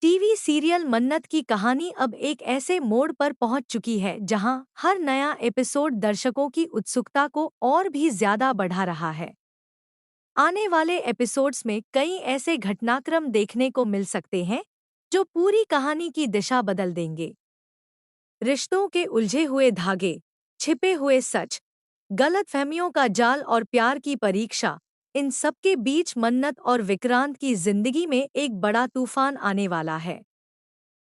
TV serial मन्नत की कहानी अब एक ऐसे मोड़ पर पहुंच चुकी है जहां हर नया एपिसोड दर्शकों की उत्सुकता को और भी ज्यादा बढ़ा रहा है। आने वाले एपिसोड्स में कई ऐसे घटनाक्रम देखने को मिल सकते हैं जो पूरी कहानी की दिशा बदल देंगे। रिश्तों के उलझे हुए धागे, छिपे हुए सच, गलतफहमियों का जाल और प्यार की परीक्षा, इन सब के बीच मन्नत और विक्रांत की जिंदगी में एक बड़ा तूफान आने वाला है।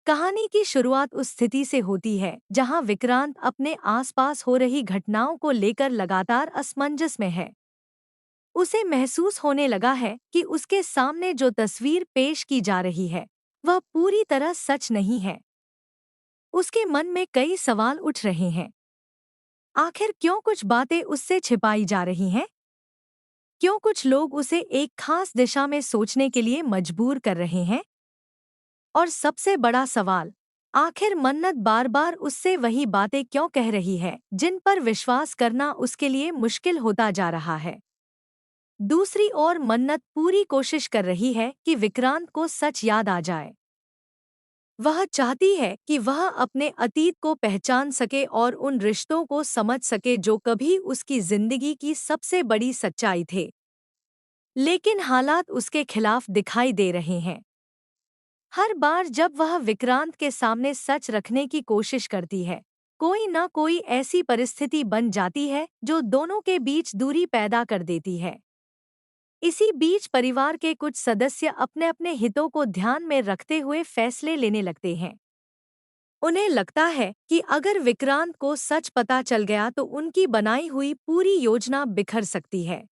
कहानी की शुरुआत उस स्थिति से होती है जहां विक्रांत अपने आसपास हो रही घटनाओं को लेकर लगातार असमंजस में है। उसे महसूस होने लगा है कि उसके सामने जो तस्वीर पेश की जा रही है वह पूरी तरह सच नहीं है। उसके मन में कई सवाल उठ रहे हैं। आखिर क्यों कुछ बातें उससे छिपाई जा रही हैं? क्यों कुछ लोग उसे एक खास दिशा में सोचने के लिए मजबूर कर रहे हैं? और सबसे बड़ा सवाल, आखिर मन्नत बार बार उससे वही बातें क्यों कह रही है जिन पर विश्वास करना उसके लिए मुश्किल होता जा रहा है। दूसरी ओर मन्नत पूरी कोशिश कर रही है कि विक्रांत को सच याद आ जाए। वह चाहती है कि वह अपने अतीत को पहचान सके और उन रिश्तों को समझ सके जो कभी उसकी जिंदगी की सबसे बड़ी सच्चाई थे। लेकिन हालात उसके खिलाफ दिखाई दे रहे हैं। हर बार जब वह विक्रांत के सामने सच रखने की कोशिश करती है, कोई न कोई ऐसी परिस्थिति बन जाती है जो दोनों के बीच दूरी पैदा कर देती है। इसी बीच परिवार के कुछ सदस्य अपने अपने हितों को ध्यान में रखते हुए फैसले लेने लगते हैं। उन्हें लगता है कि अगर विक्रांत को सच पता चल गया तो उनकी बनाई हुई पूरी योजना बिखर सकती है।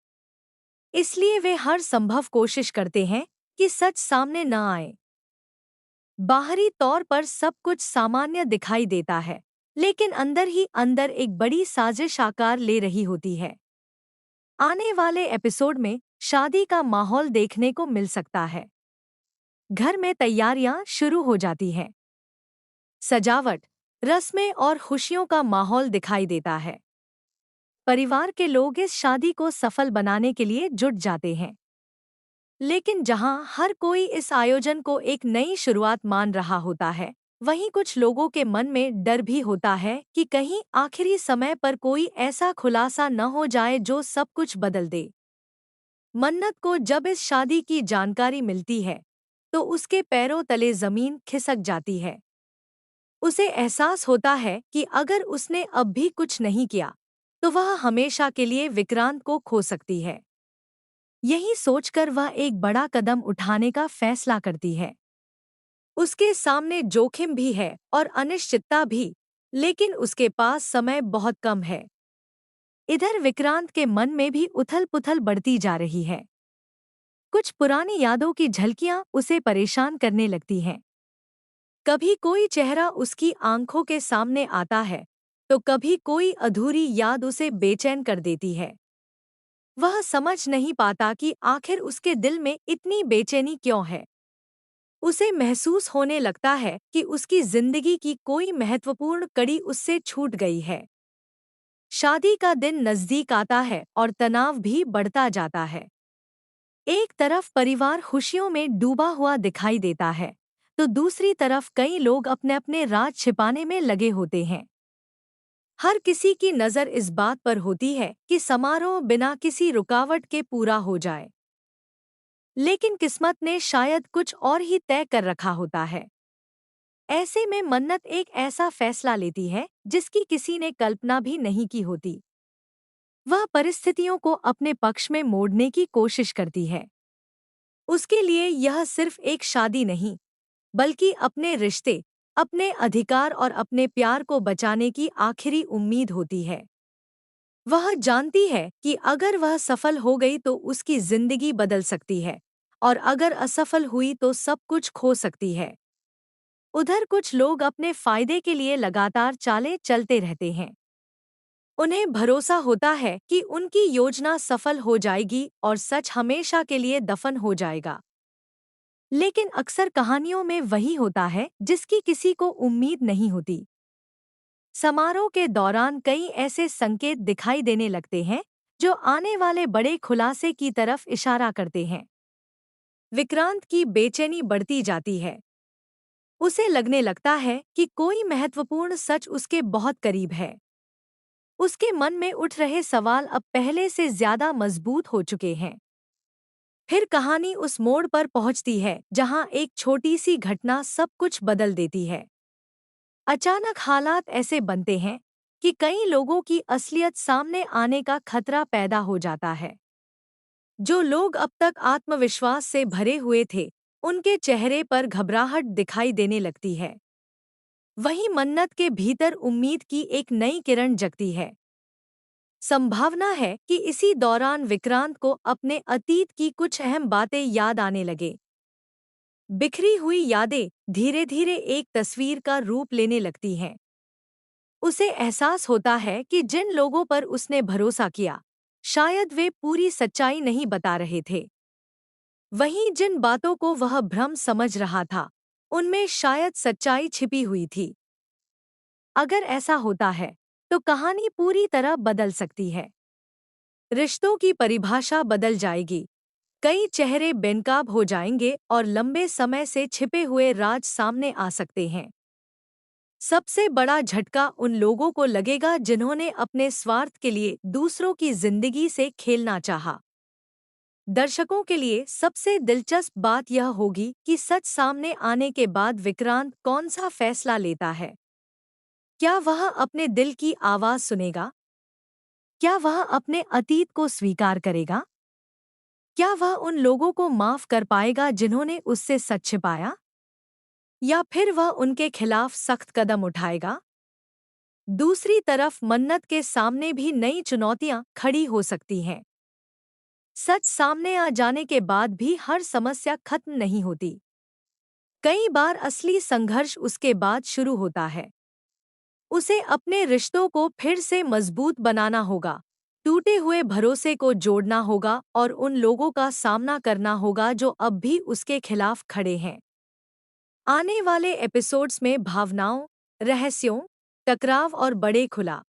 इसलिए वे हर संभव कोशिश करते हैं कि सच सामने न आए। बाहरी तौर पर सब कुछ सामान्य दिखाई देता है, लेकिन अंदर ही अंदर एक बड़ी साजिश आकार ले रही होती है। आने वाले एपिसोड में शादी का माहौल देखने को मिल सकता है। घर में तैयारियां शुरू हो जाती हैं। सजावट, रस्में और खुशियों का माहौल दिखाई देता है। परिवार के लोग इस शादी को सफल बनाने के लिए जुट जाते हैं। लेकिन जहां हर कोई इस आयोजन को एक नई शुरुआत मान रहा होता है, वहीं कुछ लोगों के मन में डर भी होता है कि कहीं आखिरी समय पर कोई ऐसा खुलासा न हो जाए जो सब कुछ बदल दे। मन्नत को जब इस शादी की जानकारी मिलती है, तो उसके पैरों तले जमीन खिसक जाती है। उसे एहसास होता है कि अगर उसने अब भी कुछ नहीं किया, तो वह हमेशा के लिए विक्रांत को खो सकती है। यही सोचकर वह एक बड़ा कदम उठाने का फैसला करती है। उसके सामने जोखिम भी है और अनिश्चितता भी, लेकिन उसके पास समय बहुत कम है। इधर विक्रांत के मन में भी उथल-पुथल बढ़ती जा रही है। कुछ पुरानी यादों की झलकियां उसे परेशान करने लगती हैं। कभी कोई चेहरा उसकी आंखों के सामने आता है, तो कभी कोई अधूरी याद उसे बेचैन कर देती है। वह समझ नहीं पाता कि आखिर उसके दिल में इतनी बेचैनी क्यों है। उसे महसूस होने लगता है कि उसकी जिंदगी की कोई महत्वपूर्ण कड़ी उससे छूट गई है। शादी का दिन नजदीक आता है और तनाव भी बढ़ता जाता है। एक तरफ परिवार खुशियों में डूबा हुआ दिखाई देता है, तो दूसरी तरफ कई लोग अपने अपने राज छिपाने में लगे होते हैं। हर किसी की नज़र इस बात पर होती है कि समारोह बिना किसी रुकावट के पूरा हो जाए। लेकिन किस्मत ने शायद कुछ और ही तय कर रखा होता है। ऐसे में मन्नत एक ऐसा फैसला लेती है जिसकी किसी ने कल्पना भी नहीं की होती। वह परिस्थितियों को अपने पक्ष में मोड़ने की कोशिश करती है। उसके लिए यह सिर्फ एक शादी नहीं, बल्कि अपने रिश्ते, अपने अधिकार और अपने प्यार को बचाने की आखिरी उम्मीद होती है। वह जानती है कि अगर वह सफल हो गई तो उसकी जिंदगी बदल सकती है, और अगर असफल हुई तो सब कुछ खो सकती है। उधर कुछ लोग अपने फायदे के लिए लगातार चालें चलते रहते हैं। उन्हें भरोसा होता है कि उनकी योजना सफल हो जाएगी और सच हमेशा के लिए दफन हो जाएगा। लेकिन अक्सर कहानियों में वही होता है जिसकी किसी को उम्मीद नहीं होती। समारोह के दौरान कई ऐसे संकेत दिखाई देने लगते हैं जो आने वाले बड़े खुलासे की तरफ इशारा करते हैं। विक्रांत की बेचैनी बढ़ती जाती है। उसे लगने लगता है कि कोई महत्वपूर्ण सच उसके बहुत करीब है। उसके मन में उठ रहे सवाल अब पहले से ज्यादा मजबूत हो चुके हैं। फिर कहानी उस मोड़ पर पहुंचती है जहां एक छोटी सी घटना सब कुछ बदल देती है। अचानक हालात ऐसे बनते हैं कि कई लोगों की असलियत सामने आने का खतरा पैदा हो जाता है। जो लोग अब तक आत्मविश्वास से भरे हुए थे, उनके चेहरे पर घबराहट दिखाई देने लगती है। वहीं मन्नत के भीतर उम्मीद की एक नई किरण जगती है। संभावना है कि इसी दौरान विक्रांत को अपने अतीत की कुछ अहम बातें याद आने लगे। बिखरी हुई यादें धीरे धीरे एक तस्वीर का रूप लेने लगती हैं। उसे एहसास होता है कि जिन लोगों पर उसने भरोसा किया, शायद वे पूरी सच्चाई नहीं बता रहे थे। वहीं जिन बातों को वह भ्रम समझ रहा था, उनमें शायद सच्चाई छिपी हुई थी। अगर ऐसा होता है, तो कहानी पूरी तरह बदल सकती है। रिश्तों की परिभाषा बदल जाएगी, कई चेहरे बेनकाब हो जाएंगे और लंबे समय से छिपे हुए राज सामने आ सकते हैं। सबसे बड़ा झटका उन लोगों को लगेगा जिन्होंने अपने स्वार्थ के लिए दूसरों की जिंदगी से खेलना चाहा। दर्शकों के लिए सबसे दिलचस्प बात यह होगी कि सच सामने आने के बाद विक्रांत कौन सा फैसला लेता है। क्या वह अपने दिल की आवाज सुनेगा? क्या वह अपने अतीत को स्वीकार करेगा? क्या वह उन लोगों को माफ कर पाएगा जिन्होंने उससे सच छिपाया? या फिर वह उनके खिलाफ सख्त कदम उठाएगा? दूसरी तरफ मन्नत के सामने भी नई चुनौतियां खड़ी हो सकती हैं। सच सामने आ जाने के बाद भी हर समस्या खत्म नहीं होती। कई बार असली संघर्ष उसके बाद शुरू होता है। उसे अपने रिश्तों को फिर से मजबूत बनाना होगा, टूटे हुए भरोसे को जोड़ना होगा और उन लोगों का सामना करना होगा जो अब भी उसके खिलाफ खड़े हैं। आने वाले एपिसोड्स में भावनाओं, रहस्यों, टकराव और बड़े खुला